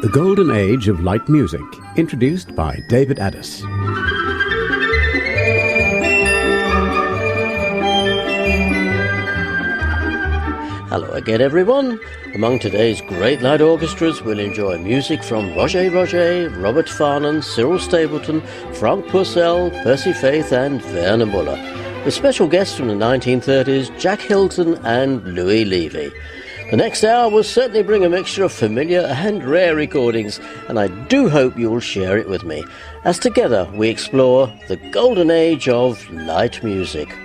The Golden Age of Light Music, introduced by David Ades. Hello again, everyone. Among today's great light orchestras, we'll enjoy music from Roger, Robert Farnon, Cyril Stapleton, Frank Purcell, Percy Faith and Werner Muller, with special guests from the 1930s, Jack Hilton and Louis Levy. The next hour will certainly bring a mixture of familiar and rare recordings, and I do hope you'll share it with me, as together we explore the golden age of light music.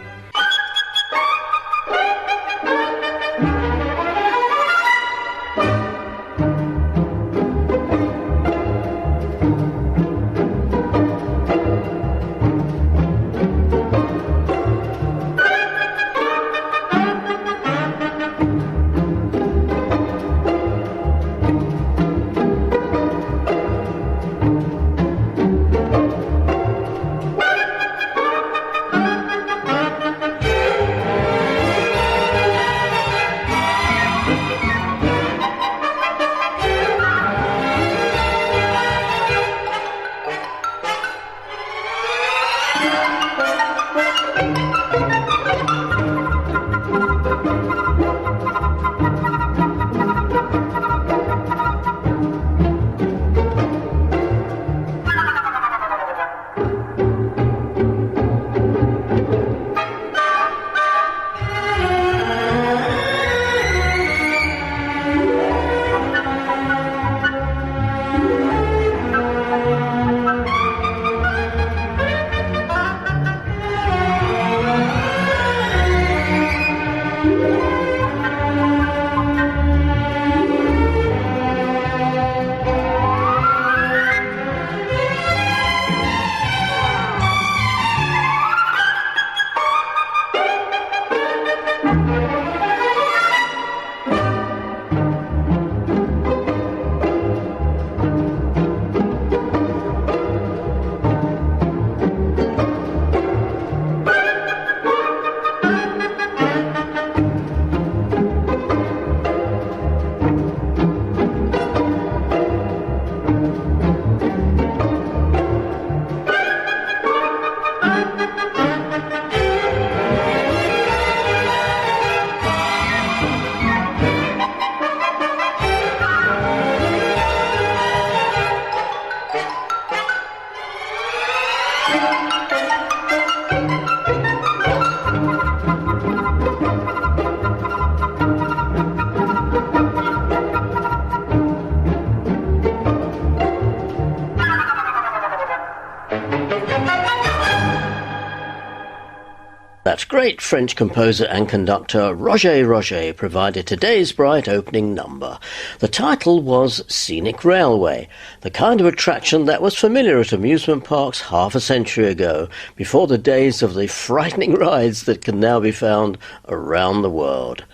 That great French composer and conductor Roger provided today's bright opening number. The title was Scenic Railway, the kind of attraction that was familiar at amusement parks half a century ago, before the days of the frightening rides that can now be found around the world.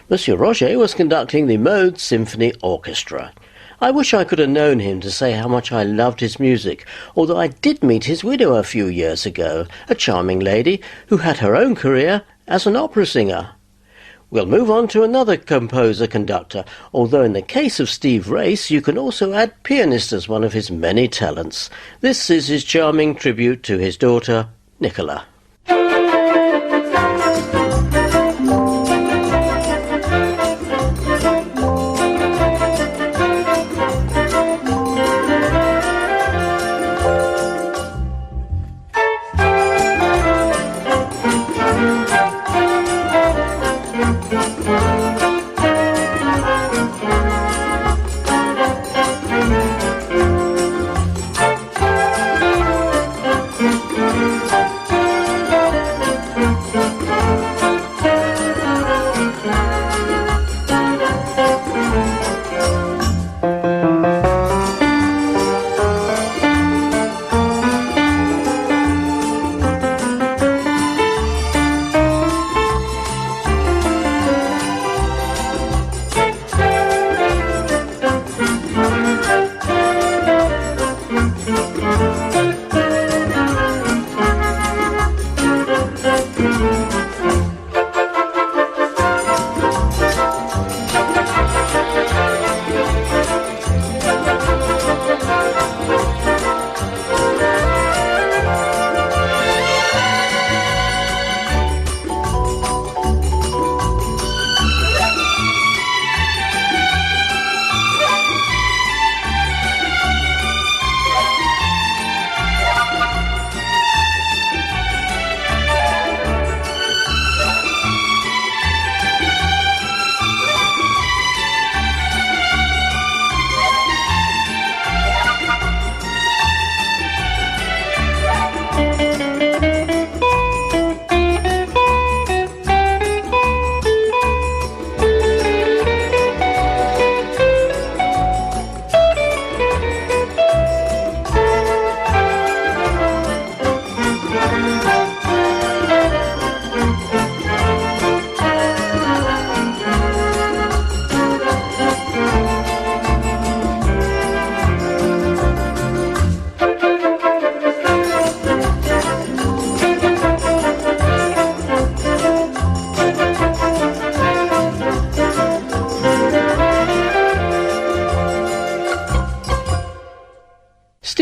Monsieur Roger was conducting the Mode Symphony Orchestra. I wish I could have known him to say how much I loved his music, although I did meet his widow a few years ago, a charming lady who had her own career as an opera singer. We'll move on to another composer-conductor, although in the case of Steve Race you can also add pianist as one of his many talents. This is his charming tribute to his daughter, Nicola.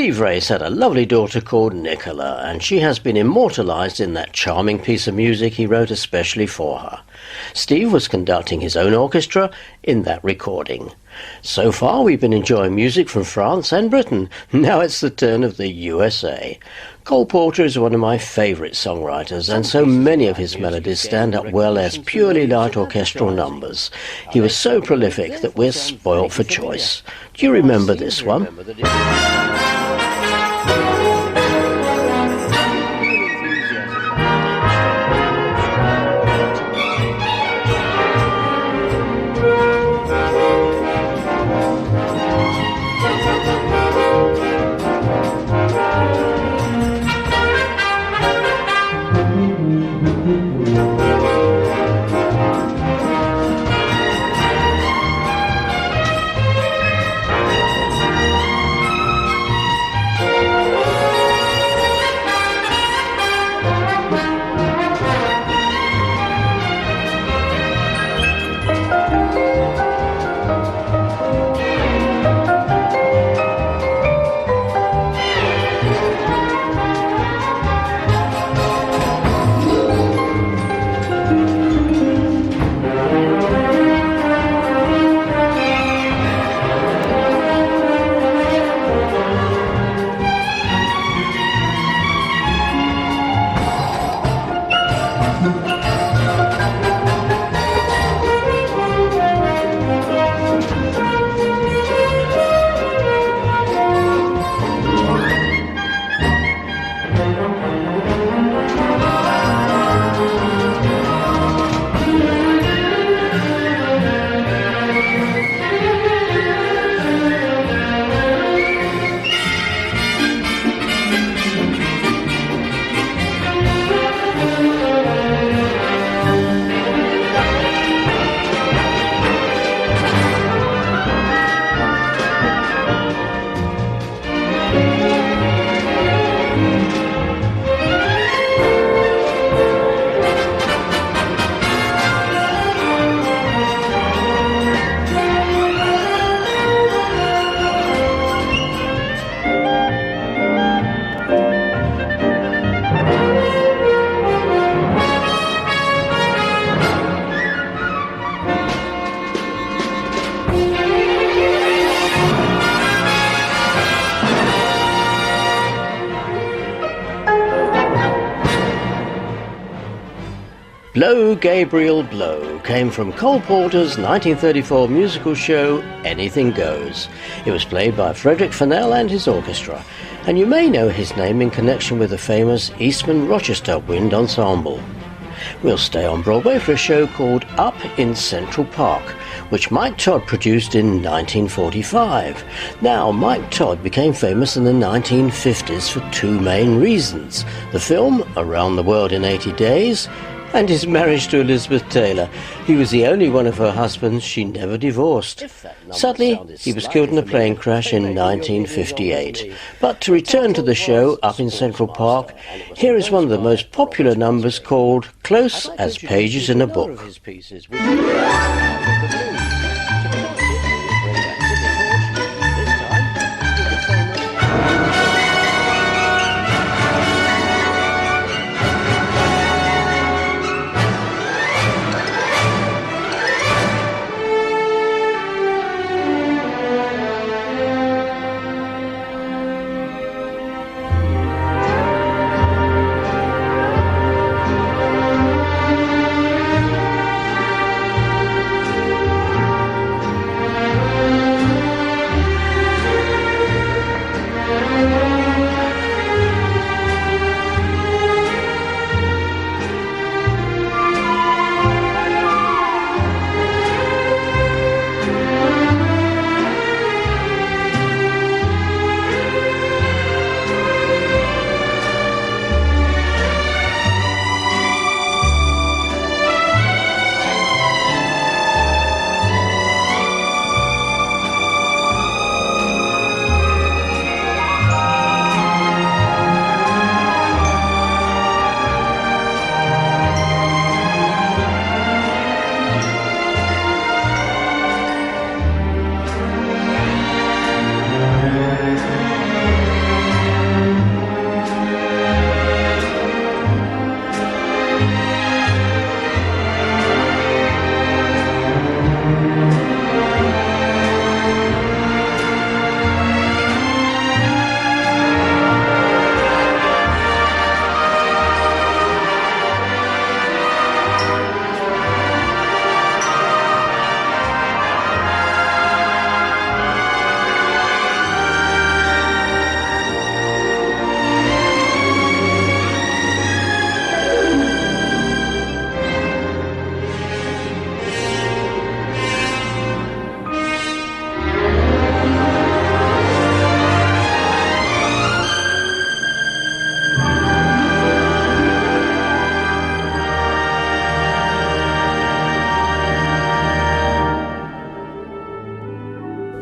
Steve Race had a lovely daughter called Nicola, and she has been immortalised in that charming piece of music he wrote especially for her. Steve was conducting his own orchestra in that recording. So far we've been enjoying music from France and Britain. Now it's the turn of the USA. Cole Porter is one of my favourite songwriters, and so many of his melodies stand up well as purely light orchestral numbers. He was so prolific that we're spoilt for choice. Do you remember this one? Blow, Gabriel, Blow came from Cole Porter's 1934 musical show Anything Goes. It was played by Frederick Fennell and his orchestra, and you may know his name in connection with the famous Eastman Rochester Wind Ensemble. We'll stay on Broadway for a show called Up in Central Park, which Mike Todd produced in 1945. Now, Mike Todd became famous in the 1950s for two main reasons: the film Around the World in 80 Days, and his marriage to Elizabeth Taylor. He was the only one of her husbands she never divorced. Sadly, he was killed in a plane crash in 1958. But to return to the show Up in Central Park, here is one of the most popular numbers called Close as Pages in a Book.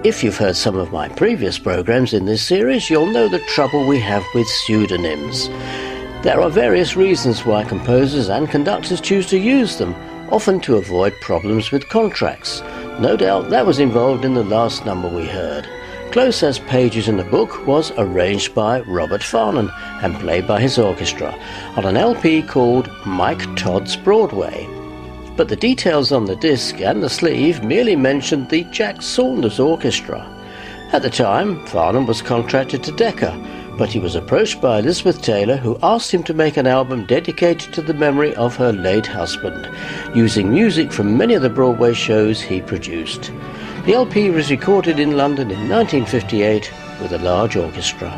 If you've heard some of my previous programs in this series, you'll know the trouble we have with pseudonyms. There are various reasons why composers and conductors choose to use them, often to avoid problems with contracts. No doubt that was involved in the last number we heard. Close as Pages in the Book was arranged by Robert Farnon and played by his orchestra on an LP called Mike Todd's Broadway. But the details on the disc and the sleeve merely mentioned the Jack Saunders Orchestra. At the time, Farnon was contracted to Decca, but he was approached by Elizabeth Taylor, who asked him to make an album dedicated to the memory of her late husband, using music from many of the Broadway shows he produced. The LP was recorded in London in 1958 with a large orchestra.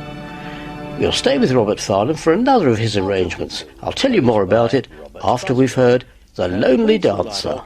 We'll stay with Robert Farnon for another of his arrangements. I'll tell you more about it after we've heard The Lonely Dancer.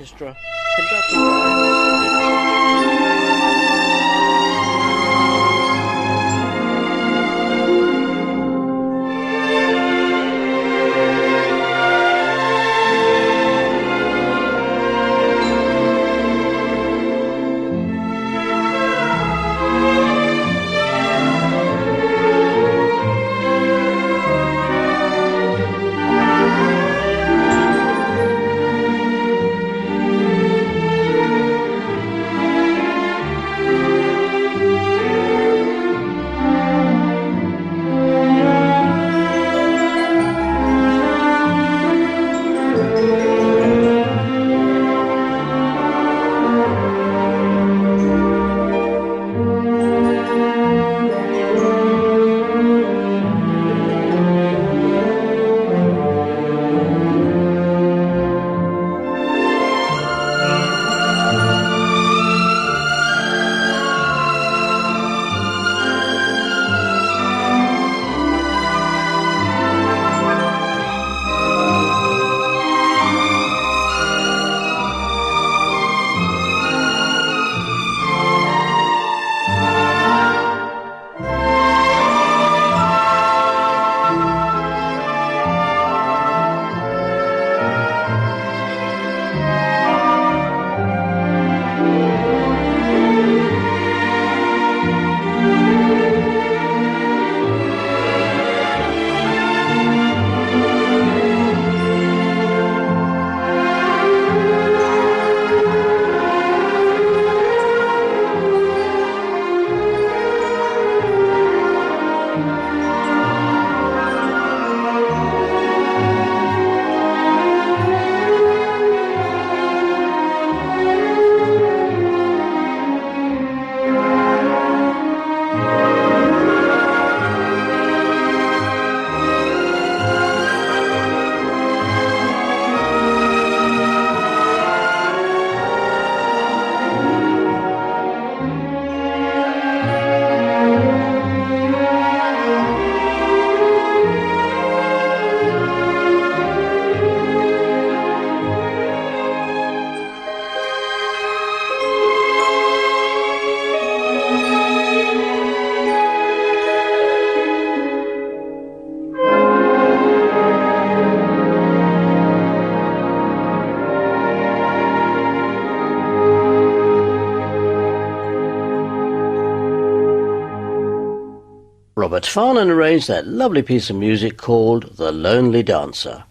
Robert Farnon arranged that lovely piece of music called The Lonely Dancer.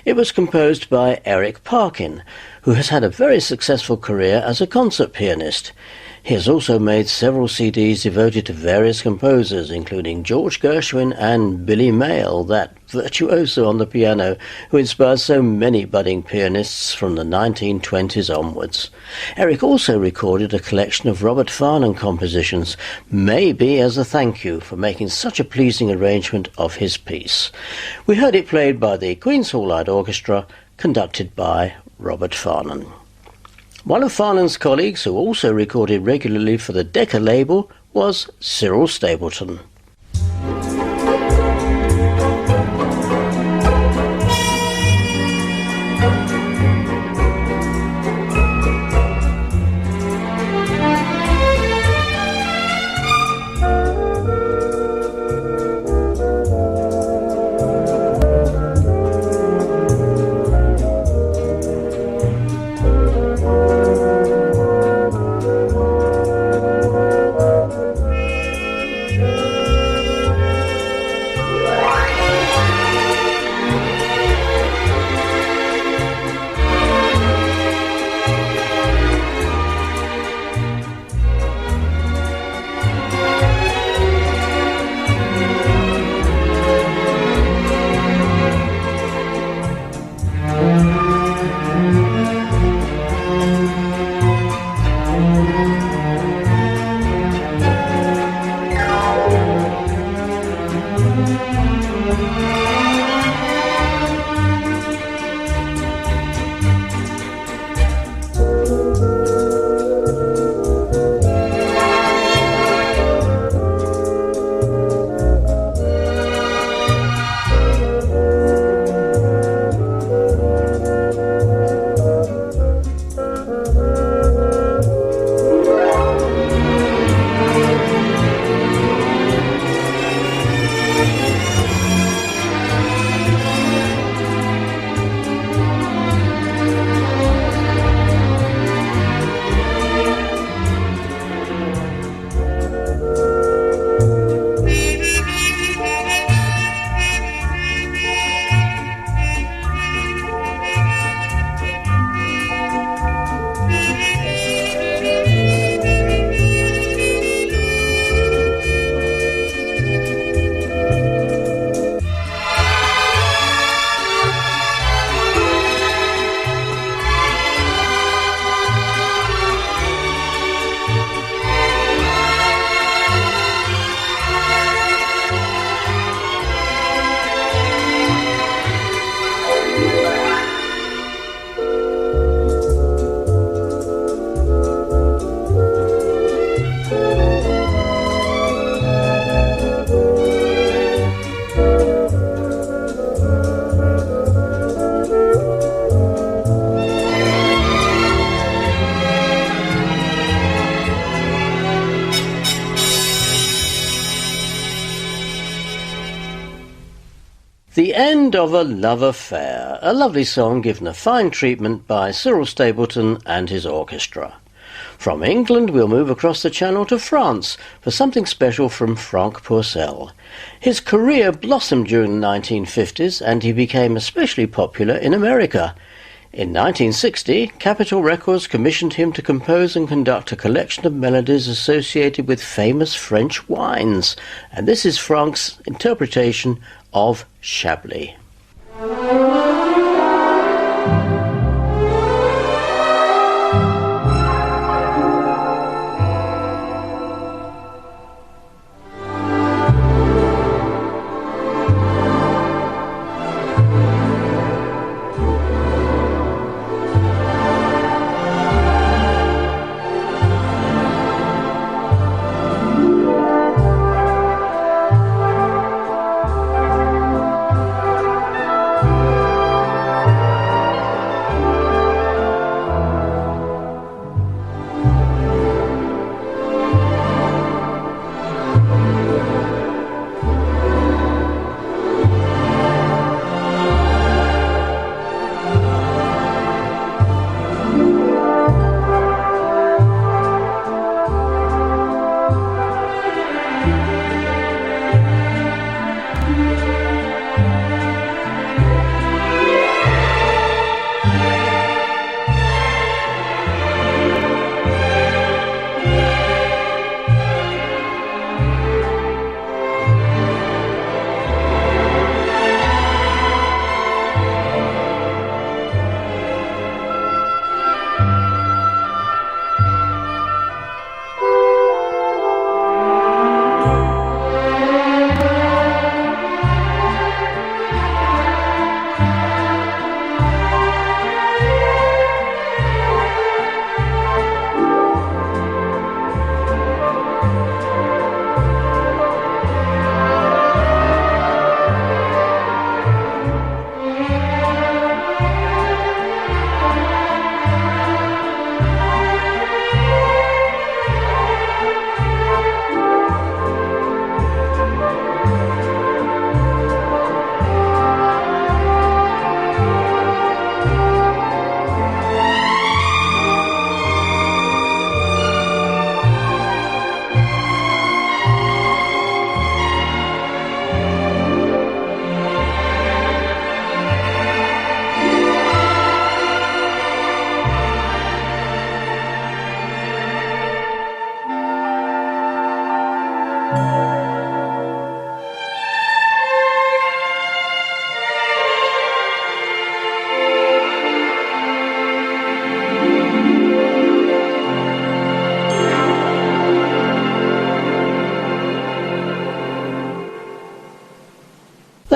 It was composed by Eric Parkin, who has had a very successful career as a concert pianist. He has also made several CDs devoted to various composers, including George Gershwin and Billy Mayle, that virtuoso on the piano who inspired so many budding pianists from the 1920s onwards. Eric also recorded a collection of Robert Farnon compositions, maybe as a thank you for making such a pleasing arrangement of his piece. We heard it played by the Queen's Hall Light Orchestra, conducted by Robert Farnon. One of Farnon's colleagues, who also recorded regularly for the Decca label, was Cyril Stapleton. The End of a Love Affair, a lovely song given a fine treatment by Cyril Stapleton and his orchestra. From England we'll move across the channel to France for something special from Franck Pourcel. His career blossomed during the 1950s and he became especially popular in America. In 1960, Capitol Records commissioned him to compose and conduct a collection of melodies associated with famous French wines, and this is Franck's interpretation of Chablis.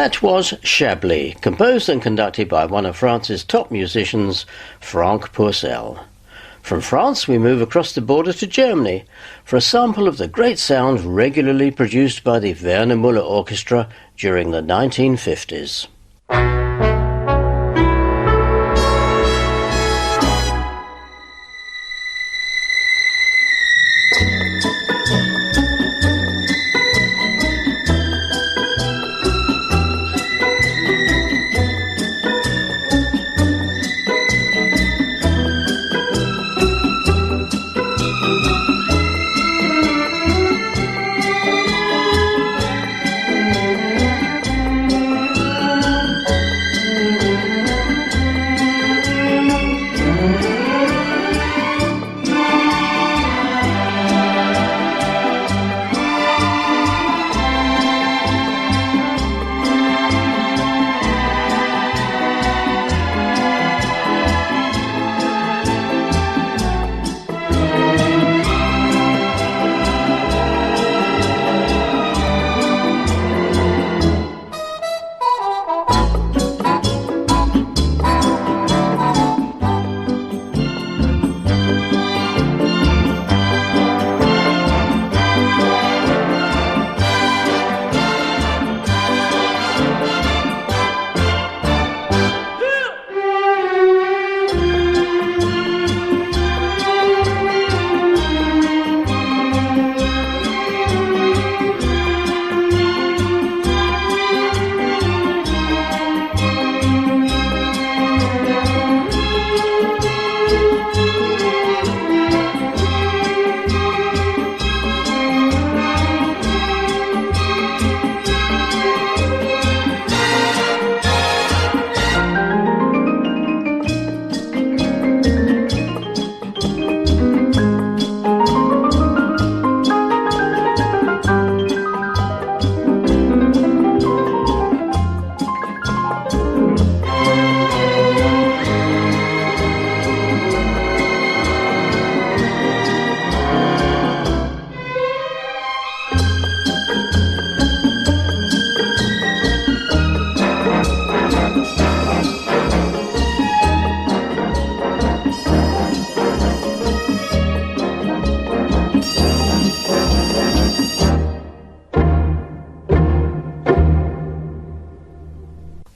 That was Chablis, composed and conducted by one of France's top musicians, Franck Pourcel. From France we move across the border to Germany for a sample of the great sound regularly produced by the Werner Muller Orchestra during the 1950s.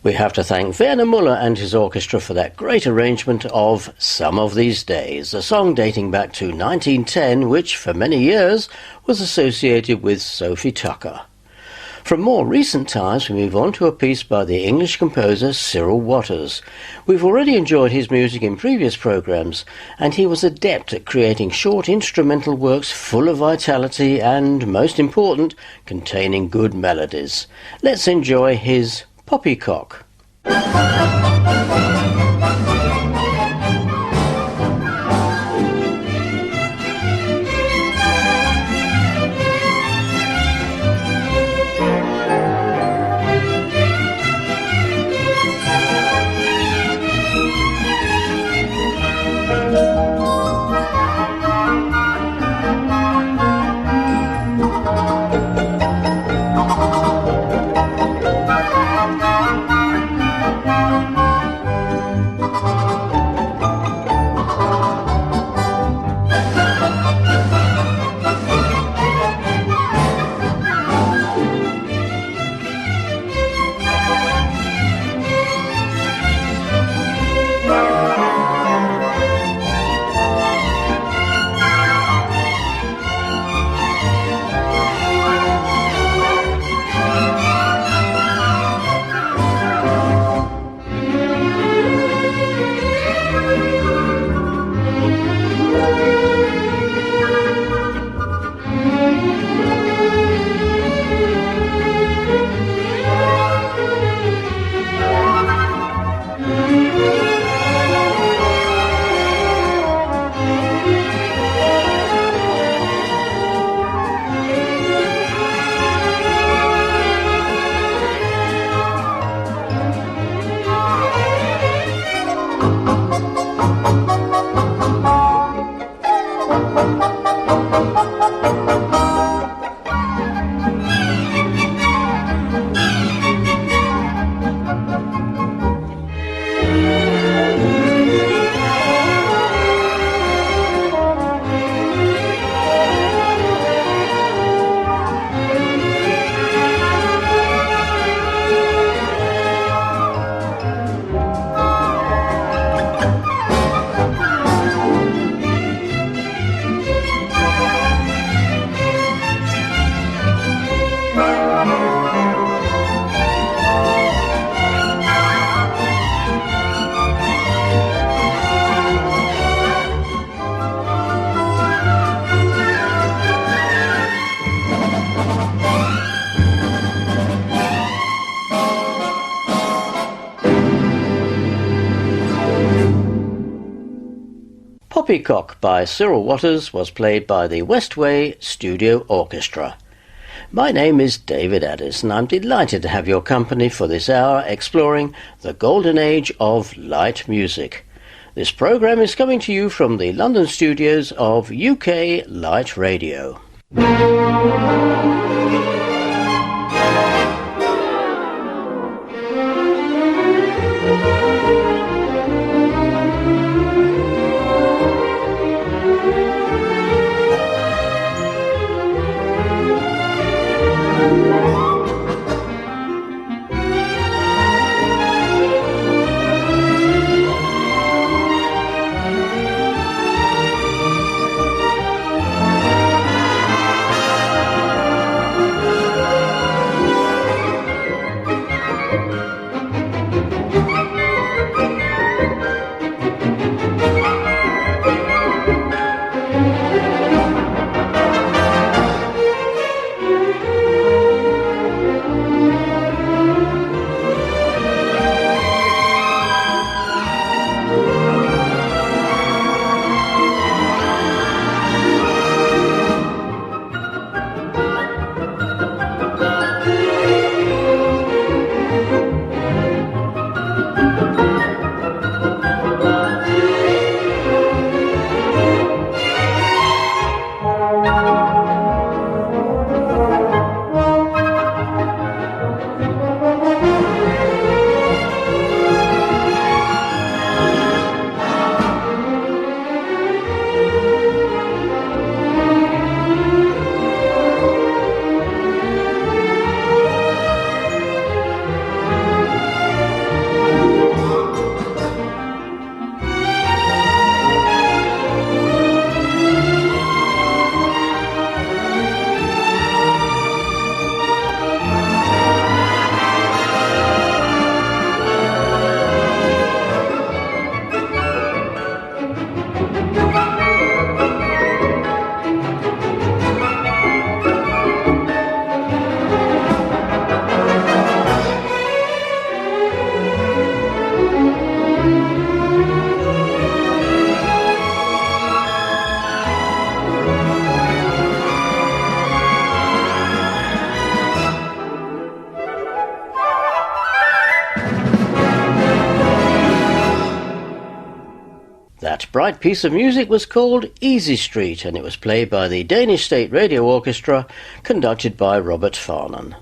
We have to thank Werner Muller and his orchestra for that great arrangement of Some of These Days, a song dating back to 1910, which for many years was associated with Sophie Tucker. From more recent times, we move on to a piece by the English composer Cyril Waters. We've already enjoyed his music in previous programmes, and he was adept at creating short instrumental works full of vitality and, most important, containing good melodies. Let's enjoy his Poppycock. Poppycock by Cyril Waters was played by the Westway Studio Orchestra. My name is David Ades, and I'm delighted to have your company for this hour exploring the golden age of light music. This programme is coming to you from the London studios of UK Light Radio. Sprite piece of music was called Easy Street, and it was played by the Danish State Radio Orchestra, conducted by Robert Farnon.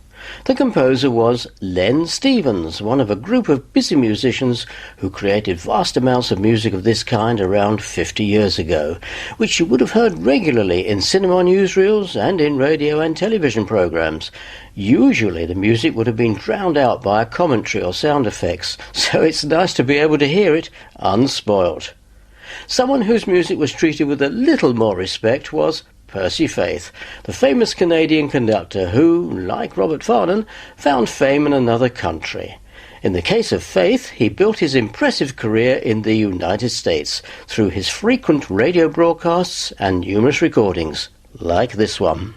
The composer was Len Stevens, one of a group of busy musicians who created vast amounts of music of this kind around 50 years ago, which you would have heard regularly in cinema newsreels and in radio and television programs. Usually the music would have been drowned out by a commentary or sound effects, so it's nice to be able to hear it unspoilt. Someone whose music was treated with a little more respect was Percy Faith, the famous Canadian conductor who, like Robert Farnon, found fame in another country. In the case of Faith, he built his impressive career in the United States through his frequent radio broadcasts and numerous recordings, like this one.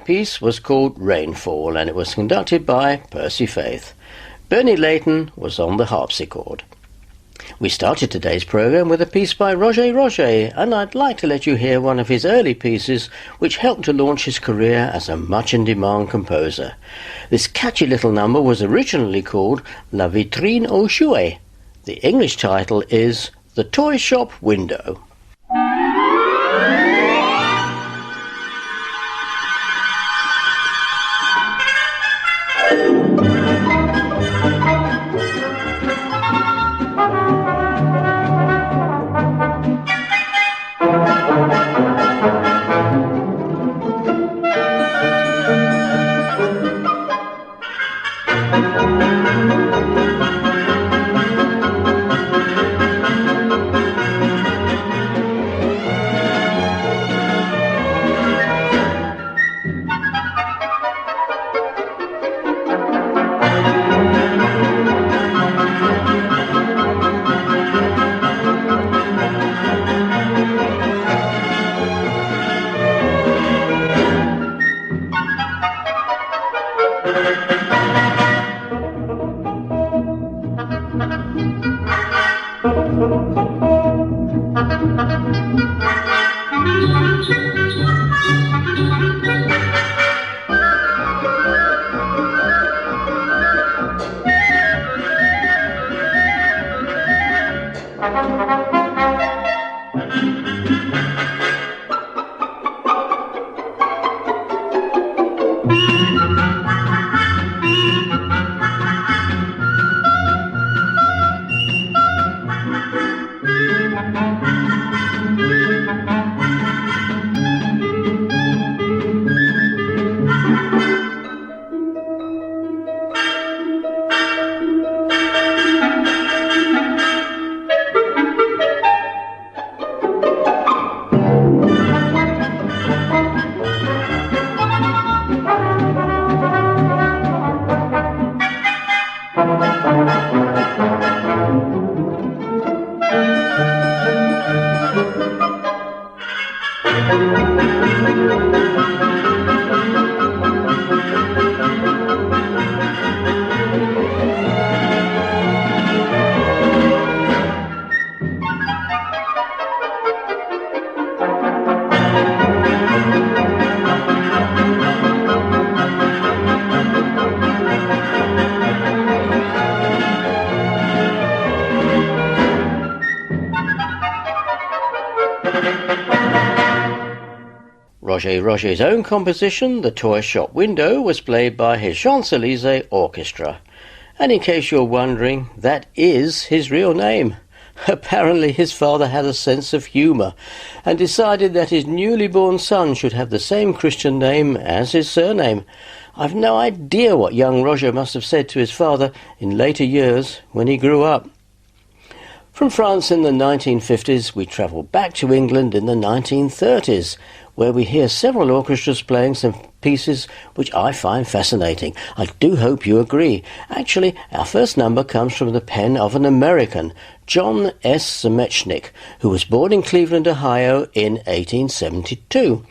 That piece was called Rainfall, and it was conducted by Percy Faith. Bernie Layton was on the harpsichord. We started today's programme with a piece by Roger, and I'd like to let you hear one of his early pieces which helped to launch his career as a much-in-demand composer. This catchy little number was originally called La Vitrine aux Jouets. The English title is The Toy Shop Window. Roger's own composition, The Toy Shop Window, was played by his Champs-Élysées Orchestra. And in case you're wondering, that is his real name. Apparently his father had a sense of humour and decided that his newly born son should have the same Christian name as his surname. I've no idea what young Roger must have said to his father in later years when he grew up. From France in the 1950s, we travel back to England in the 1930s, where we hear several orchestras playing some pieces which I find fascinating. I do hope you agree. Actually, our first number comes from the pen of an American, John S. Zemechnik, who was born in Cleveland, Ohio in 1872.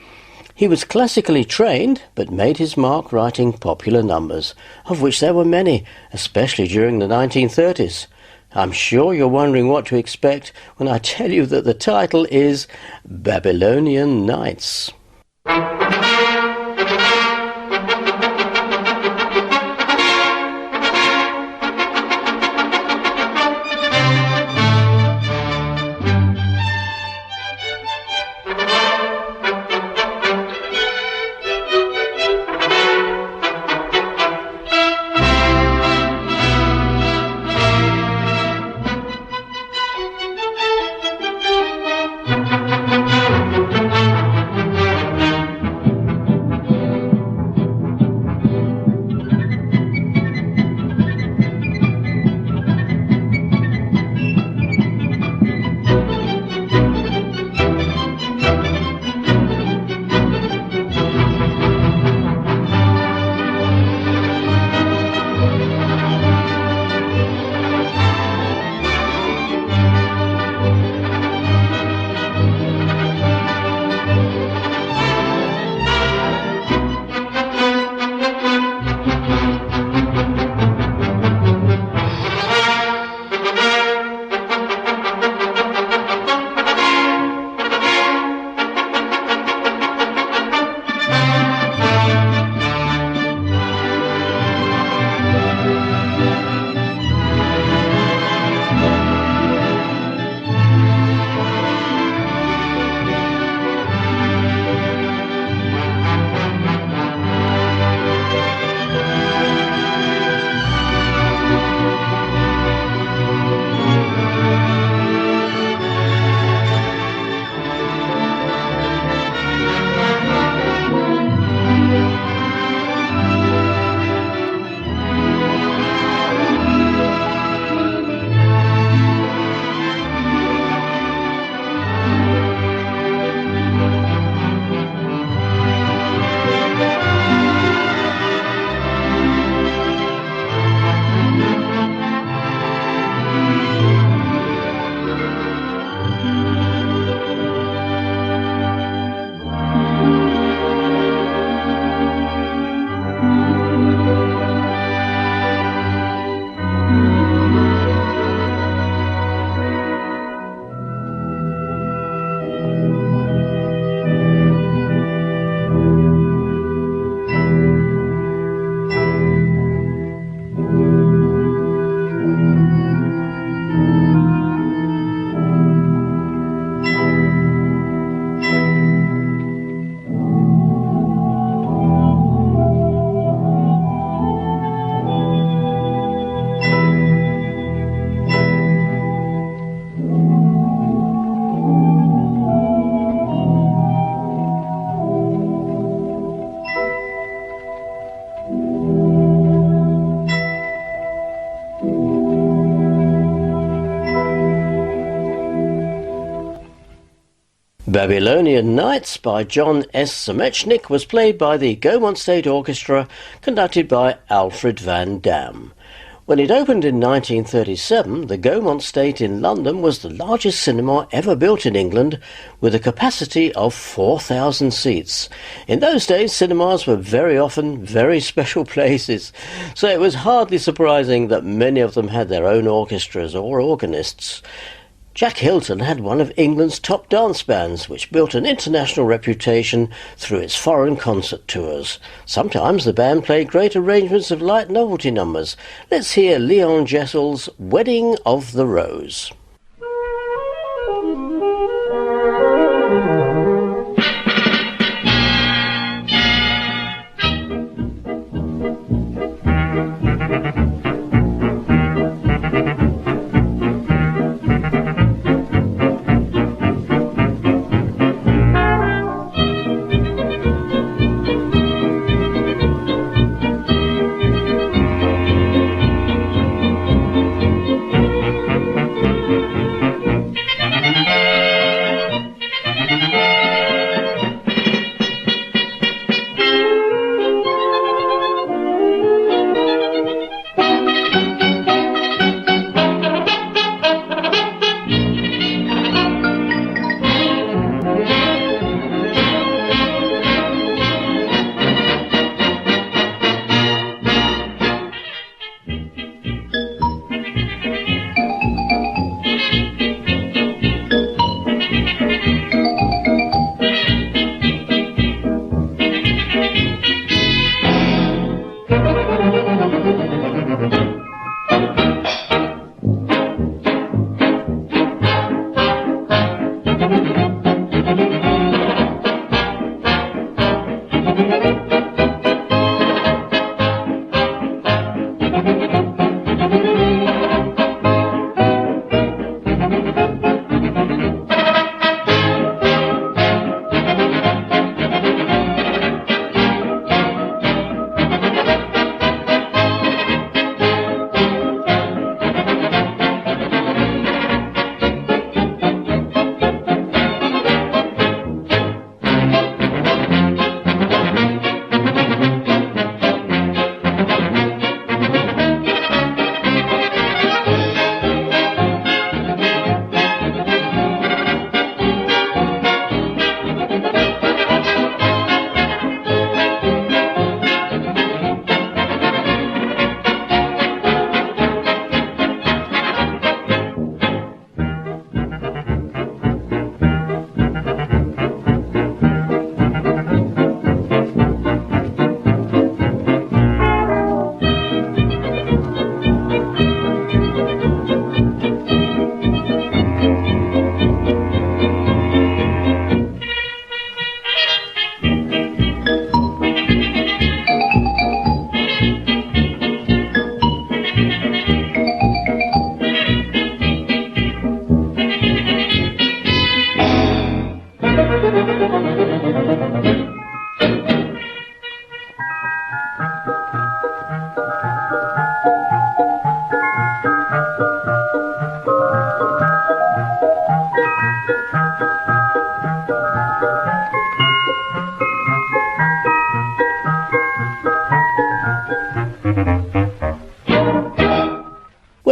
He was classically trained, but made his mark writing popular numbers, of which there were many, especially during the 1930s. I'm sure you're wondering what to expect when I tell you that the title is Babylonian Nights. Babylonian Nights by John S. Samechnik was played by the Gaumont State Orchestra, conducted by Alfred Van Dam. When it opened in 1937, the Gaumont State in London was the largest cinema ever built in England, with a capacity of 4,000 seats. In those days, cinemas were very often very special places, so it was hardly surprising that many of them had their own orchestras or organists. Jack Hilton had one of England's top dance bands, which built an international reputation through its foreign concert tours. Sometimes the band played great arrangements of light novelty numbers. Let's hear Leon Jessel's Wedding of the Rose.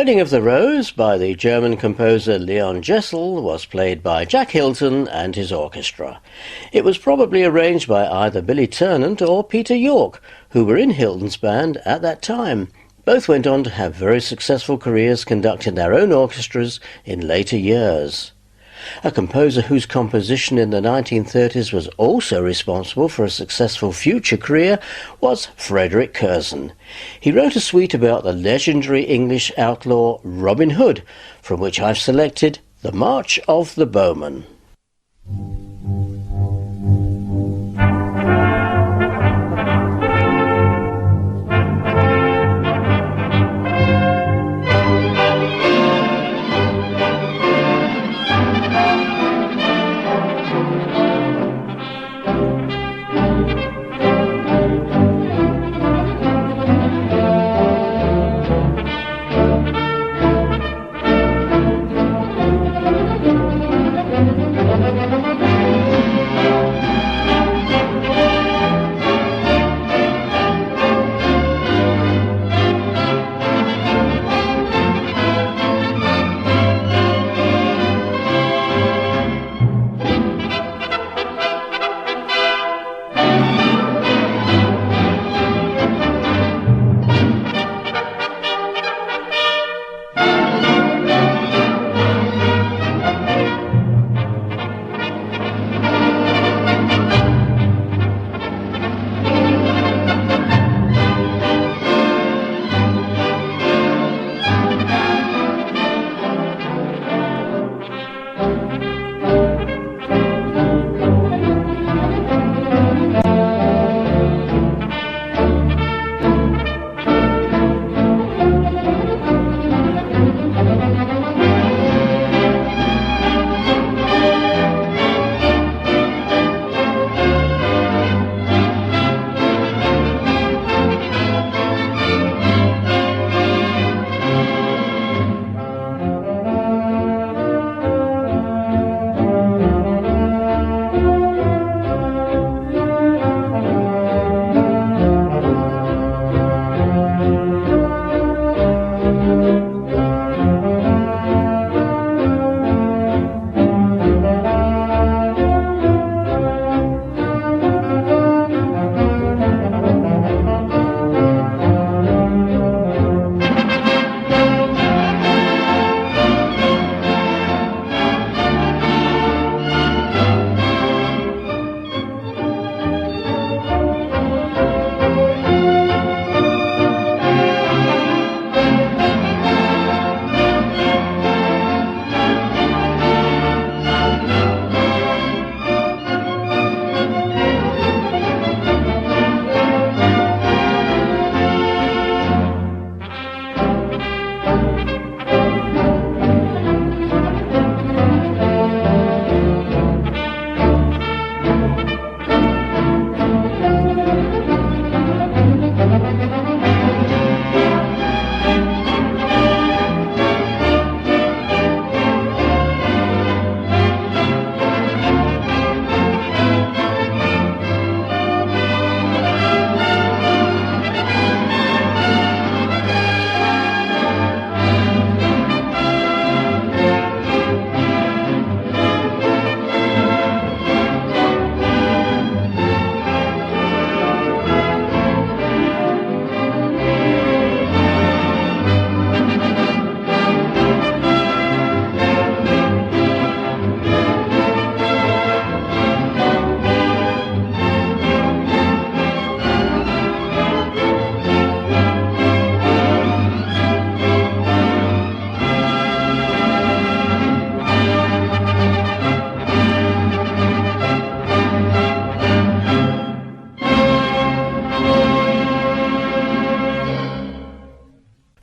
Wedding of the Rose by the German composer Leon Jessel was played by Jack Hilton and his orchestra. It was probably arranged by either Billy Ternant or Peter York, who were in Hilton's band at that time. Both went on to have very successful careers conducting their own orchestras in later years. A composer whose composition in the 1930s was also responsible for a successful future career was Frederick Curzon. He wrote a suite about the legendary English outlaw Robin Hood, from which I've selected The March of the Bowmen.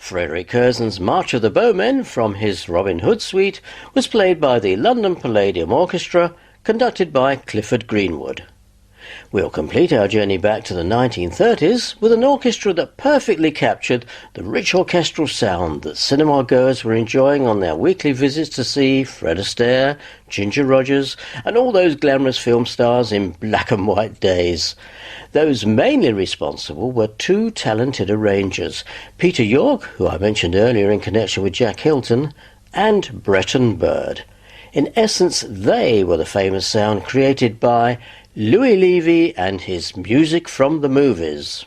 Frederick Curzon's March of the Bowmen from his Robin Hood suite was played by the London Palladium Orchestra, conducted by Clifford Greenwood. We'll complete our journey back to the 1930s with an orchestra that perfectly captured the rich orchestral sound that cinema goers were enjoying on their weekly visits to see Fred Astaire, Ginger Rogers, and all those glamorous film stars in black and white days. Those mainly responsible were two talented arrangers, Peter York, who I mentioned earlier in connection with Jack Hilton, and Breton Bird. In essence, they were the famous sound created by Louis Levy and his music from the movies.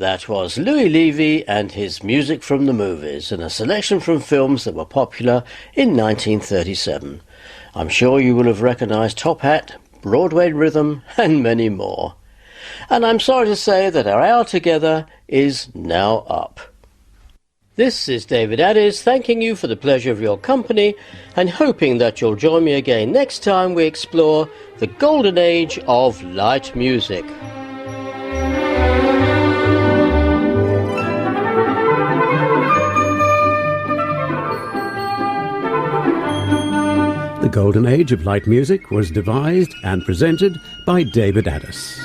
That was Louis Levy and his Music from the Movies, and a selection from films that were popular in 1937. I'm sure you will have recognised Top Hat, Broadway Rhythm, and many more. And I'm sorry to say that our hour together is now up. This is David Ades thanking you for the pleasure of your company and hoping that you'll join me again next time we explore the golden age of light music. The Golden Age of Light Music was devised and presented by David Ades.